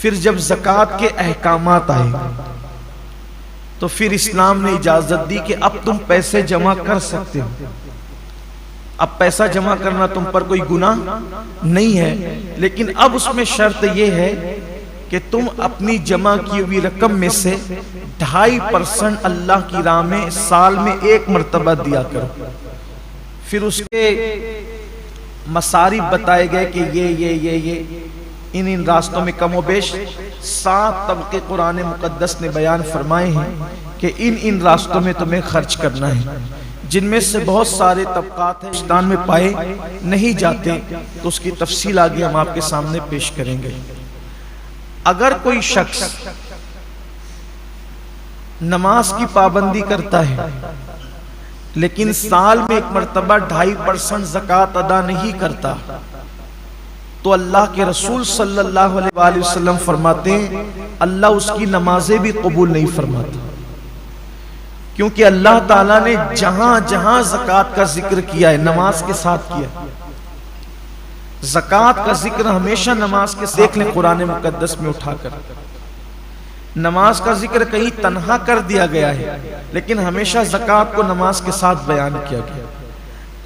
پھر جب زکوٰۃ کے احکامات آئے تو پھر اسلام نے اجازت دی کہ اب تم پیسے جمع کر سکتے ہو. اب پیسہ جمع کرنا تم پر کوئی گناہ نہیں ہے، لیکن اب اس میں شرط یہ ہے کہ تم اپنی جمع کی ہوئی رقم میں سے 2.5% اللہ کی راہ میں سال میں 1 مرتبہ دیا کرو. پھر اس کے مصارف بتائے گئے کہ یہ ان راستوں میں کم و بیش 7 طبقے قرآن مقدس نے بیان فرمائے ہیں کہ ان راستوں میں تمہیں خرچ کرنا ہے، جن میں سے بہت سارے طبقات ہیں ہندوستان میں پائے نہیں جاتے، تو اس کی تفصیل آگے ہم آپ کے سامنے پیش کریں گے. اگر کوئی شخص نماز کی پابندی کرتا ہے لیکن سال میں 1 مرتبہ 2.5% زکوٰۃ ادا نہیں کرتا، تو اللہ کے رسول صلی اللہ علیہ وآلہ وسلم فرماتے ہیں اللہ اس کی نمازیں بھی قبول نہیں فرماتا، کیونکہ اللہ تعالیٰ نے جہاں جہاں زکوٰۃ کا ذکر کیا ہے نماز کے ساتھ کیا. زکوٰۃ کا ذکر ہمیشہ نماز کے دیکھ لیں قرآن مقدس میں اٹھا کر، نماز کا ذکر کہیں تنہا کر دیا گیا ہے لیکن ہمیشہ زکوٰۃ کو نماز کے ساتھ بیان کیا گیا.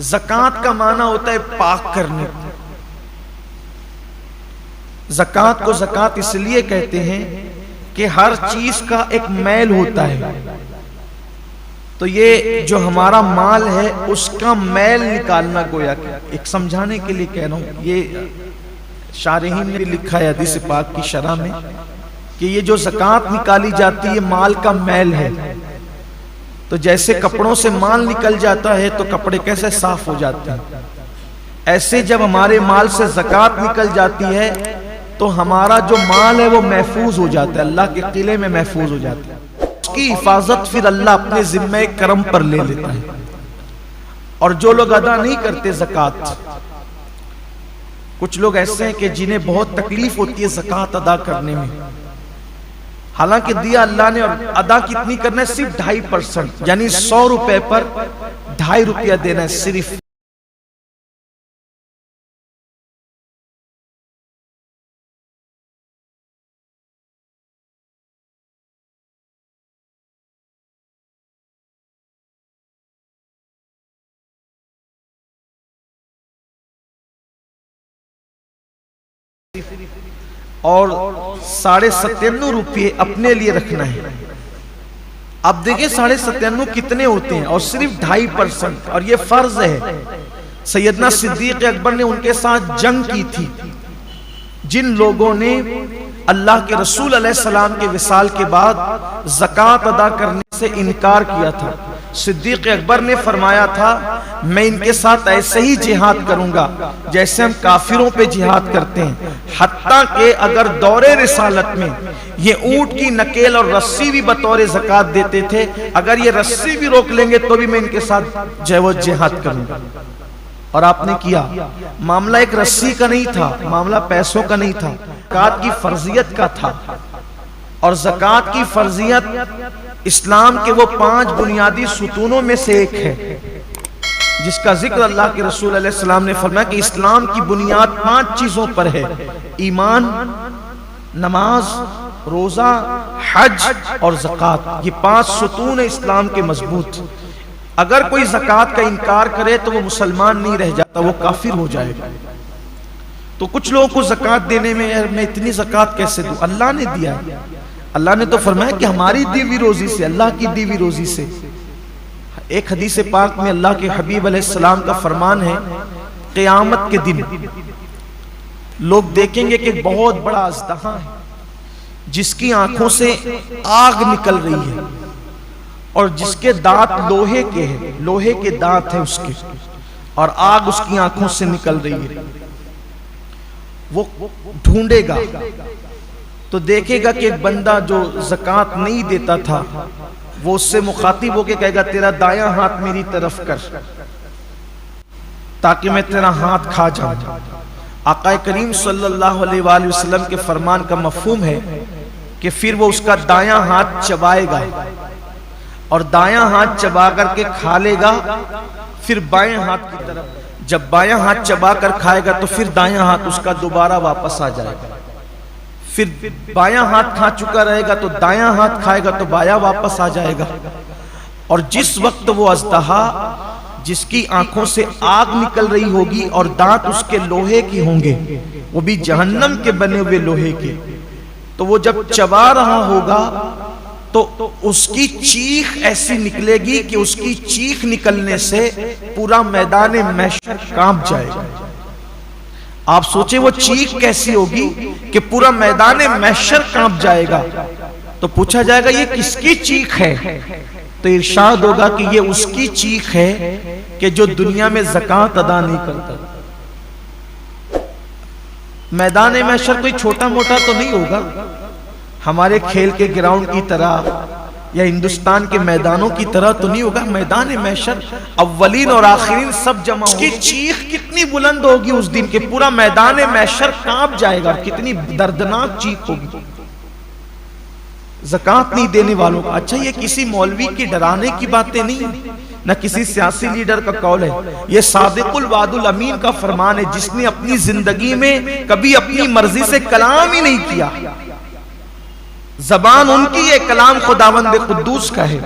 زکوٰۃ کا معنی ہوتا ہے پاک کرنے. زکوٰۃ کو زکوٰۃ اس لیے کہتے ہیں کہ ہر چیز کا ایک میل ہوتا ہے، تو یہ جو ہمارا مال ہے اس کا میل نکالنا، گویا کہ ایک سمجھانے کے لیے کہہ رہا ہوں، یہ شارحین نے لکھا ہے حدیث پاک کی شرح میں کہ یہ جو زکوٰۃ نکالی جاتی ہے مال کا میل ہے. تو جیسے کپڑوں سے مال نکل جاتا ہے تو کپڑے کیسے صاف ہو جاتے ہیں، ایسے جب ہمارے مال سے زکوٰۃ نکل جاتی ہے تو ہمارا جو مال ہے وہ محفوظ ہو جاتا ہے، اللہ کے قلعے میں محفوظ ہو جاتا ہے. اس کی حفاظت پھر اللہ اپنے ذمہ کرم پر لے لیتا ہے. اور جو لوگ ادا نہیں کرتے زکوٰۃ، کچھ لوگ ایسے ہیں کہ جنہیں بہت تکلیف ہوتی ہے زکوٰۃ ادا کرنے میں، حالانکہ دیا اللہ نے، اور ادا کتنی کرنا ہے؟ صرف 2.5%، یعنی 100 روپے پر 2.5 روپیہ دینا ہے صرف. اور 97.5 روپے اپنے لیے رکھنا ہے. اب دیکھیں 97.5 کتنے ہوتے ہیں، اور صرف 2.5%، اور یہ فرض ہے. سیدنا صدیق اکبر نے ان کے ساتھ جنگ کی تھی جن لوگوں نے اللہ کے رسول علیہ السلام کے وصال کے بعد زکوٰۃ ادا کرنے سے انکار کیا تھا. صدیق اکبر نے فرمایا تھا میں ان کے ساتھ ایسے ہی جہاد کروں گا جیسے ہم کافروں پہ جہاد کرتے ہیں، حتیٰ کہ اگر دور رسالت میں یہ اونٹ کی نکیل اور رسی بھی بطور زکوٰۃ دیتے تھے، اگر یہ رسی بھی روک لیں گے تو بھی میں ان کے ساتھ جہاد کروں گا. اور آپ نے کیا. معاملہ ایک رسی کا نہیں تھا، معاملہ پیسوں کا نہیں تھا، زکوٰۃ کی فرضیت کا تھا. اور زکوٰۃ کی فرضیت اسلام کے وہ 5 بنیادی ستونوں میں سے ایک ہے جس کا ذکر اللہ کے رسول علیہ السلام نے فرمایا کہ اسلام کی بنیاد 5 چیزوں پر ہے: ایمان، نماز، روزہ، حج اور زکوٰۃ. یہ 5 ستون ہیں اسلام کے مضبوط. اگر کوئی زکوٰۃ کا انکار کرے تو وہ مسلمان نہیں رہ جاتا، وہ کافر ہو جائے گا. تو کچھ لوگوں کو زکوٰۃ دینے میں میں اتنی زکوٰۃ کیسے دوں؟ اللہ نے دیا ہے. اللہ نے تو فرمایا کہ ہماری دی ہوئی روزی سے، اللہ کی دی ہوئی روزی سے. ایک حدیث پاک میں اللہ کے حبیب علیہ السلام کا فرمان ہے قیامت کے دن لوگ دیکھیں گے کہ بہت بڑا اژدہا ہے جس کی آنکھوں سے آگ نکل رہی ہے اور جس کے دانت لوہے کے ہیں، لوہے کے دانت ہیں اس کے، اور آگ اس کی آنکھوں سے نکل رہی ہے. وہ ڈھونڈے گا تو دیکھے گا کہ ایک بندہ جو زکوٰۃ نہیں دیتا تھا وہ اس سے مخاطب ہو کے کہے گا تیرا دایاں ہاتھ میری طرف کر تاکہ میں تیرا ہاتھ کھا جاؤں. آقا کریم صلی اللہ علیہ وآلہ وسلم کے فرمان کا مفہوم ہے کہ پھر وہ اس کا دایاں ہاتھ چبائے گا اور دایاں ہاتھ چبا کر کے کھا لے گا، پھر بائیں ہاتھ کی طرف جب بایاں ہاتھ چبا کر کھائے گا تو پھر دایاں ہاتھ اس کا دوبارہ واپس آ جائے گا. پھر بایاں ہاتھ کھا چکا رہے گا تو دایاں ہاتھ کھائے گا تو بایاں واپس آ جائے گا. اور جس وقت وہ اژدہا جس کی آنکھوں سے آگ نکل رہی ہوگی اور دانت اس کے لوہے کے ہوں گے، وہ بھی جہنم کے بنے ہوئے لوہے کے، تو وہ جب چبا رہا ہوگا تو اس کی چیخ ایسی نکلے گی کہ اس کی چیخ نکلنے سے پورا میدان محشر کانپ جائے گا. آپ سوچیں وہ چیخ کیسی ہوگی کہ پورا میدان محشر کانپ جائے گا. تو پوچھا جائے گا یہ کس کی چیخ ہے؟ تو ارشاد ہوگا کہ یہ اس کی چیخ ہے کہ جو دنیا میں زکوٰۃ ادا نہیں کرتا. میدان محشر کوئی چھوٹا موٹا تو نہیں ہوگا، ہمارے کھیل کے گراؤنڈ کی طرح یا ہندوستان کے میدانوں کی طرح تو نہیں ہوگا. میدان محشر اولین اور آخرین سب جمع ہوگی. اس کی چیخ کتنی بلند ہوگی اس دن کہ پورا میدان محشر کانپ جائے گا. کتنی دردناک چیخ ہوگی زکوٰۃ نہیں دینے والوں کا. اچھا یہ کسی مولوی کی ڈرانے کی باتیں نہیں، نہ کسی سیاسی لیڈر کا قول ہے، یہ صادق الوعد الامین کا فرمان ہے جس نے اپنی زندگی میں کبھی اپنی مرضی سے کلام ہی نہیں کیا. زبان ان کی ہے، کلام خداوند قدوس کا ہے.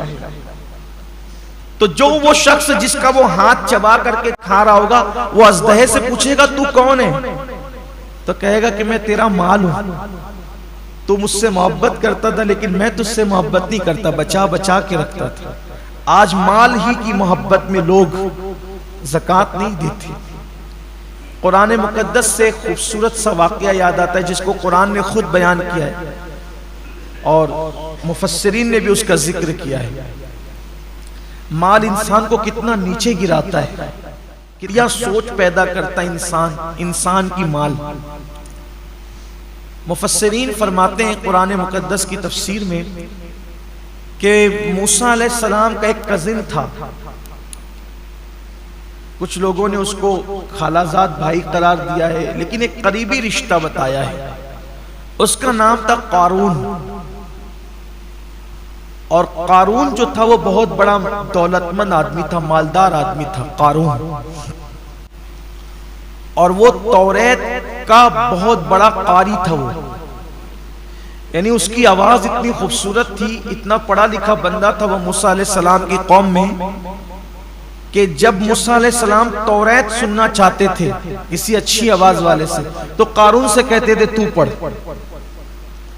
تو جو وہ شخص جس کا وہ ہاتھ چبا کر کے کھا رہا ہوگا وہ اژدہے سے پوچھے گا تو کون ہے؟ تو کہے گا کہ میں تیرا مال ہوں، تو مجھ سے محبت کرتا تھا لیکن میں تجھ سے محبت نہیں کرتا، بچا بچا کے رکھتا تھا. آج مال ہی کی محبت میں لوگ زکوٰۃ نہیں دیتے. قرآن مقدس سے ایک خوبصورت سا واقعہ یاد آتا ہے جس کو قرآن نے خود بیان کیا ہے اور مفسرین نے بھی اس کا ذکر کیا ہے. مال انسان کو کتنا نیچے گراتا ہے، کیا سوچ پیدا کرتا ہے انسان کی مال. مفسرین فرماتے ہیں قرآن مقدس کی تفسیر میں کہ موسیٰ علیہ السلام کا ایک کزن تھا. کچھ لوگوں نے اس کو خالہ زاد بھائی قرار دیا ہے لیکن ایک قریبی رشتہ بتایا ہے. اس کا نام تھا قارون. اور قارون جو تھا وہ بہت بڑا دولت مند آدمی تھا، مالدار آدمی تھا قارون. اور وہ توریت کا بہت بڑا قاری تھا. وہ یعنی اس کی آواز اتنی خوبصورت تھی، اتنا پڑھا لکھا بندہ تھا وہ موسیٰ علیہ السلام کی قوم میں کہ جب موسیٰ علیہ السلام توریت سننا چاہتے تھے کسی اچھی آواز والے سے تو قارون سے کہتے تھے تو پڑھ.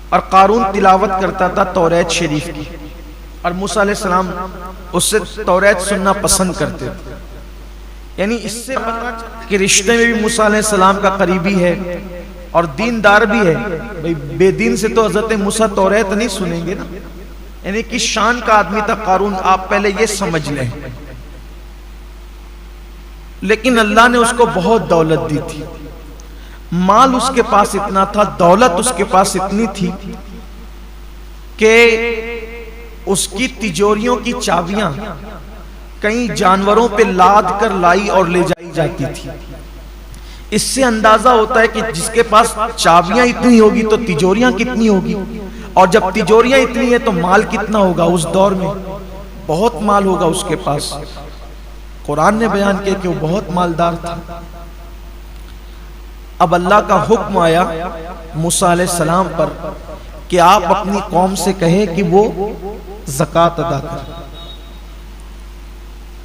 اور قارون تلاوت کرتا تھا توریت شریف کی اور موسیٰ علیہ السلام اس سے توریت سننا پسند کرتے تھے. یعنی اس سے پتہ کہ رشتے میں بھی موسیٰ علیہ السلام کا قریبی ہے اور دیندار بھی ہے. بے دین سے تو حضرت موسیٰ توریت نہیں سنیں گے نا. یعنی کس شان کا آدمی تھا قارون، آپ پہلے یہ سمجھ لیں. لیکن اللہ نے اس کو بہت دولت دی تھی. مال اس کے پاس اتنا تھا، دولت اس کے پاس اتنی تھی کہ اس کی تجوریوں کی چابیاں کئی جانوروں پہ لاد کر لائی اور لے جائی جاتی تھی. اس سے اندازہ ہوتا ہے کہ جس کے پاس چابیاں اتنی ہوگی تو تجوریاں کتنی ہوگی، اور جب تجوریاں اتنی ہیں تو مال کتنا ہوگا. اس دور میں بہت مال ہوگا اس کے پاس. قرآن نے بیان کیا کہ وہ بہت مالدار تھا. اب اللہ کا حکم آیا موسیٰ علیہ السلام پر کہ آپ اپنی قوم سے کہیں کہ وہ زکوٰۃ ادا کریں.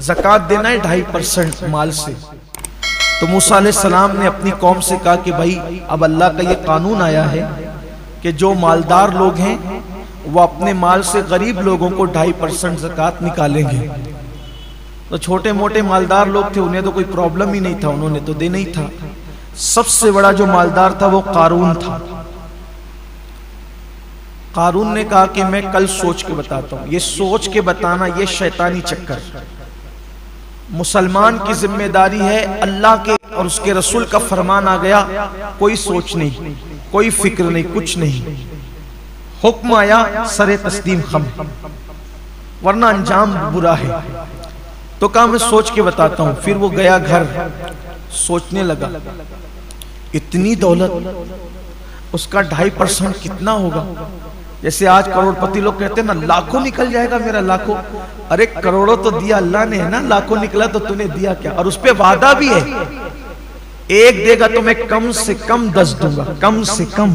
زکوٰۃ دینا ہے 2.5% مال سے. تو موسیٰ علیہ السلام نے اپنی قوم سے کہا کہ بھائی اب اللہ کا یہ قانون آیا ہے کہ جو مالدار لوگ ہیں وہ اپنے مال سے غریب لوگوں کو 2.5% زکوٰۃ نکالیں گے. تو چھوٹے موٹے مالدار لوگ تھے انہیں تو کوئی پرابلم ہی نہیں تھا، انہوں نے تو دینا ہی تھا. سب سے بڑا جو مالدار تھا وہ قارون تھا. قارون نے کہا کہ میں کل سوچ کے بتاتا ہوں. یہ سوچ کے بتانا یہ شیطانی چکر. مسلمان کی ذمہ داری ہے، اللہ کے اور اس کے رسول کا فرمان آ گیا، کوئی سوچ نہیں، کوئی فکر نہیں، کچھ نہیں. حکم آیا سر تسلیم خم، ورنہ انجام برا ہے. تو کہا میں سوچ کے بتاتا ہوں. پھر وہ گیا گھر، سوچنے لگا اتنی دولت، اس کا 2.5% کتنا ہوگا. جیسے آج کروڑ پتی لوگ کہتے ہیں نا لاکھوں نکل جائے گا میرا لاکھوں. ارے کروڑوں تو دیا اللہ نے ہے نا، لاکھوں نکلا تو نے دیا کیا. اور اس پہ وعدہ بھی ہے ایک دے گا تو میں کم سے کم 10 دوں گا، کم سے کم.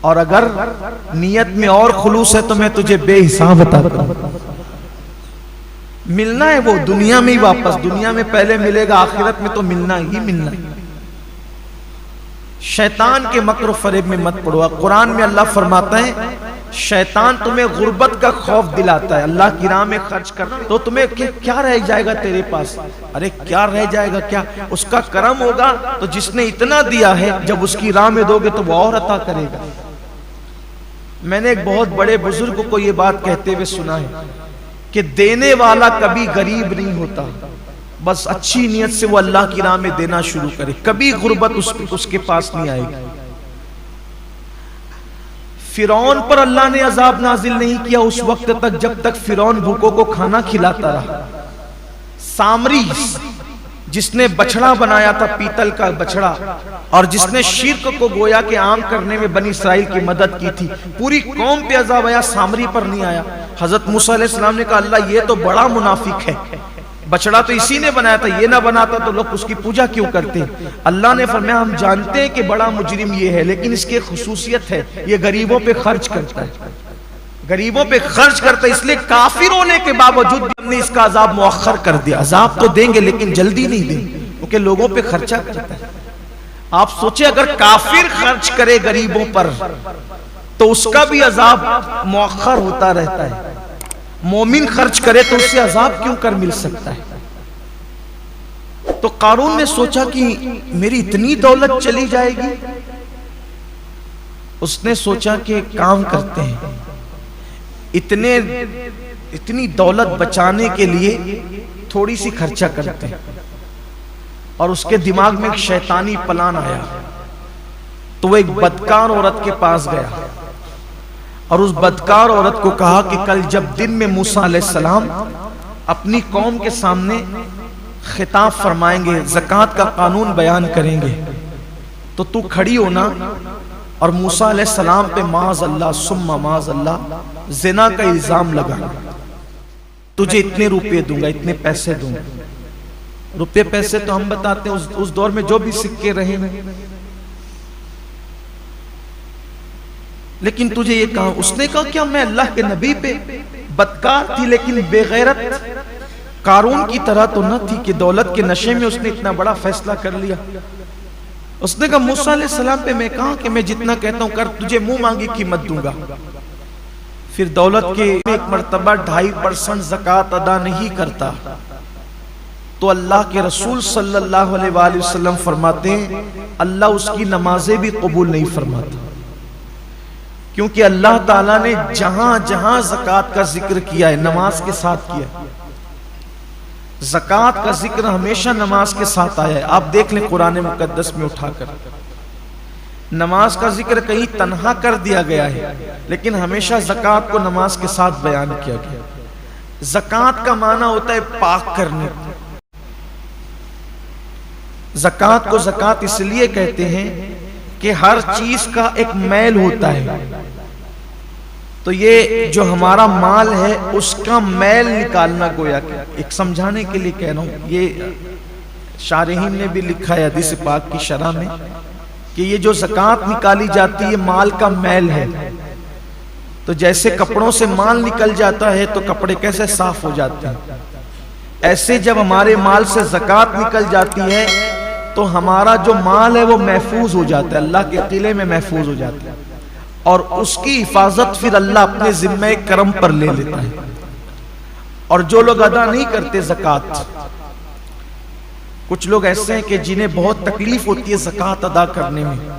اور اگر نیت میں اور خلوص ہے تو میں تجھے بے حساب عطا کروں. ملنا ہے وہ دنیا میں ہی واپس، دنیا میں پہلے ملے گا، آخرت میں تو ملنا ہی ملنا ہے. شیطان کے مکر و فریب میں مت پڑو. قرآن میں اللہ فرماتا ہے شیطان تمہیں غربت کا خوف دلاتا ہے، اللہ کی راہ میں خرچ کرنا تو تمہیں کیا رہ جائے گا تیرے پاس. ارے کیا رہ جائے گا؟ کیا اس کا کرم ہوگا تو جس نے اتنا دیا ہے جب اس کی راہ میں دو گے تو وہ اور عطا کرے گا. میں نے ایک بہت بڑے بزرگ کو یہ بات کہتے ہوئے سنا ہے کہ دینے والا کبھی غریب نہیں ہوتا، بس اچھی نیت سے وہ اللہ کی راہ میں دینا شروع کرے، کبھی غربت اس کے پاس نہیں آئے گی. فرعون پر اللہ نے عذاب نازل نہیں کیا اس وقت تک جب تک فرعون بھوکوں کو کھانا کھلاتا رہا. سامری جس نے بچڑا بنایا تھا، پیتل کا بچڑا، اور جس نے شرک کو گویا کہ عام کرنے میں بنی اسرائیل کی مدد کی تھی، پوری قوم پہ عذاب آیا، سامری پر نہیں آیا. حضرت موسیٰ علیہ السلام نے کہا اللہ یہ تو بڑا منافق ہے، بچڑا تو اسی نے بنایا تھا، یہ نہ بناتا تو لوگ اس کی پوجا کیوں کرتے. اللہ نے فرمایا ہم جانتے ہیں کہ بڑا مجرم یہ ہے، لیکن اس کی خصوصیت ہے یہ غریبوں پہ خرچ کرتا ہے، غریبوں پہ خرچ کرتا ہے، اس لیے کافر ہونے کے باوجود بھی ہم نے اس کا عذاب مؤخر کر دیا. عذاب تو دیں گے لیکن جلدی نہیں دیں گے کیونکہ لوگوں پہ خرچہ کرتا ہے. آپ سوچیں اگر کافر خرچ کرے غریبوں پر تو اس کا بھی عذاب مؤخر ہوتا رہتا ہے، مومن خرچ کرے تو اسے عذاب کیوں کر مل سکتا ہے. تو قارون نے سوچا کہ میری اتنی دولت چلی جائے گی. اس نے سوچا کہ کام کرتے ہیں، اتنی دولت بچانے کے لیے تھوڑی سی خرچہ کرتے ہیں. اور اس کے دماغ میں ایک شیطانی پلان آیا تو وہ ایک بدکار عورت کے پاس گیا اور اس بدکار عورت کو کہا کہ کل جب دن میں موسیٰ علیہ السلام اپنی قوم کے سامنے خطاب فرمائیں گے، زکوٰۃ کا قانون بیان کریں گے، تو تو کھڑی ہونا اور موسیٰ علیہ السلام پہ معاذ اللہ ثم معاذ اللہ زنا کا الزام لگانا. تجھے اتنے روپے دوں گا، اتنے پیسے دوں گا. روپے پیسے تو ہم بتاتے ہیں اس دور میں جو بھی سکے رہے ہیں، لیکن تجھے یہ کہا. اس نے کہا کیا میں اللہ کے نبی پہ بدکار تھی لیکن بے غیرت قارون کی طرح تو نہ تھی کہ دولت کے نشے میں اس نے اتنا بڑا فیصلہ کر لیا. اس نے کہا موسیٰ علیہ السلام پہ میں کہا کہ میں جتنا کہتا ہوں کر، تجھے منہ مانگی قیمت دوں گا. پھر دولت کے ایک مرتبہ 2.5% زکوٰۃ ادا نہیں کرتا تو اللہ کے رسول صلی اللہ علیہ وآلہ وسلم فرماتے ہیں اللہ اس کی نمازیں بھی قبول نہیں فرماتا، کیونکہ اللہ تعالیٰ نے جہاں جہاں زکوٰۃ کا ذکر کیا ہے نماز کے ساتھ کیا ہے. زکوٰۃ کا ذکر ہمیشہ نماز کے ساتھ آیا ہے. آپ دیکھ لیں قرآن مقدس میں اٹھا کر نماز کا ذکر کہیں تنہا کر دیا گیا ہے لیکن ہمیشہ زکوٰۃ کو نماز کے ساتھ بیان کیا گیا. زکوٰۃ کا معنی ہوتا ہے پاک کرنے. زکوٰۃ کو زکوٰۃ اس لیے کہتے ہیں کہ ہر چیز کا ایک میل ہوتا ہے، تو یہ جو ہمارا مال ہے اس کا میل نکالنا گویا کہ ایک سمجھانے کے لیے کہہ رہا ہوں. یہ شارحین نے بھی لکھا ہے حدیث پاک کی شرح میں کہ یہ جو زکوٰۃ نکالی جاتی ہے مال کا میل ہے. تو جیسے کپڑوں سے مال نکل جاتا ہے تو کپڑے کیسے صاف ہو جاتے ہیں، ایسے جب ہمارے مال سے زکوٰۃ نکل جاتی ہے تو ہمارا جو مال ہے وہ محفوظ ہو جاتا ہے، اللہ کے قلعے میں محفوظ ہو جاتا ہے اور اس کی حفاظت پھر اللہ اپنے ذمہ کرم پر لے لیتا ہے. اور جو لوگ ادا نہیں کرتے زکوٰۃ، کچھ لوگ ایسے ہیں کہ جنہیں بہت تکلیف ہوتی ہے زکوٰۃ ادا کرنے میں،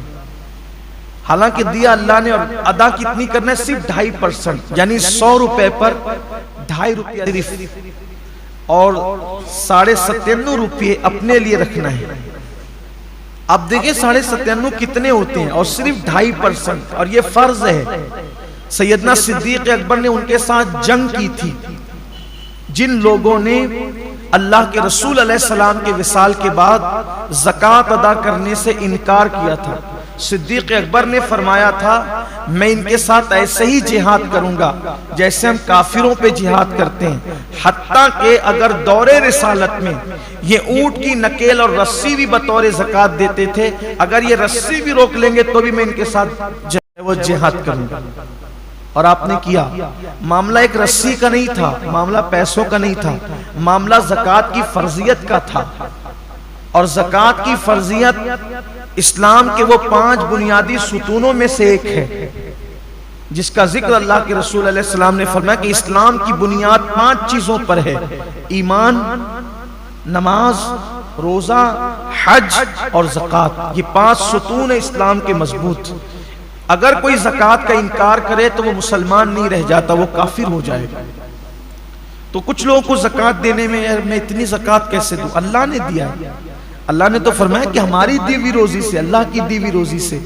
حالانکہ دیا اللہ نے اور ادا کتنی کرنا ہے صرف 2.5%، یعنی 100 روپے پر 2.5 روپے صرف، اور 97.5 روپے اپنے لیے رکھنا ہے. اب دیکھیں 97.5 کتنے ہوتے ہیں اور صرف 2.5%، اور یہ فرض ہے. سیدنا صدیق اکبر نے ان کے ساتھ جنگ کی تھی جن لوگوں نے اللہ کے رسول علیہ السلام کے وصال کے بعد زکوٰۃ ادا کرنے سے انکار کیا تھا. صدیق اکبر نے فرمایا تھا میں ان کے ساتھ ایسے ہی جہاد کروں گا جیسے ہم کافروں پہ جہاد کرتے ہیں، حتیٰ کہ اگر دور رسالت میں یہ اونٹ کی نکیل اور رسی بھی بطور زکوٰۃ دیتے تھے، اگر یہ رسی بھی روک لیں گے تو بھی میں ان کے ساتھ وہ جہاد کروں گا۔ اور آپ نے کیا۔ معاملہ ایک رسی کا نہیں تھا، معاملہ پیسوں کا نہیں تھا، معاملہ زکوٰۃ کی فرضیت کا تھا۔ اور زکوٰۃ کی فرضیت اسلام کے وہ 5 بنیادی ستونوں میں سے ایک ہے، جس کا ذکر اللہ کے رسول علیہ السلام نے فرمایا کہ اسلام کی بنیاد 5 چیزوں پر ہے: ایمان، نماز، روزہ، حج اور زکوٰۃ۔ یہ 5 ستون ہیں اسلام کے مضبوط۔ اگر کوئی زکوٰۃ کا انکار کرے تو وہ مسلمان نہیں رہ جاتا، وہ کافر ہو جائے گا۔ تو کچھ لوگوں کو زکوٰۃ دینے میں میں اتنی زکوٰۃ کیسے دوں؟ اللہ نے دیا ہے۔ اللہ نے تو فرمایا کہ ہماری دی ہوئی روزی سے، اللہ کی دی ہوئی روزی سے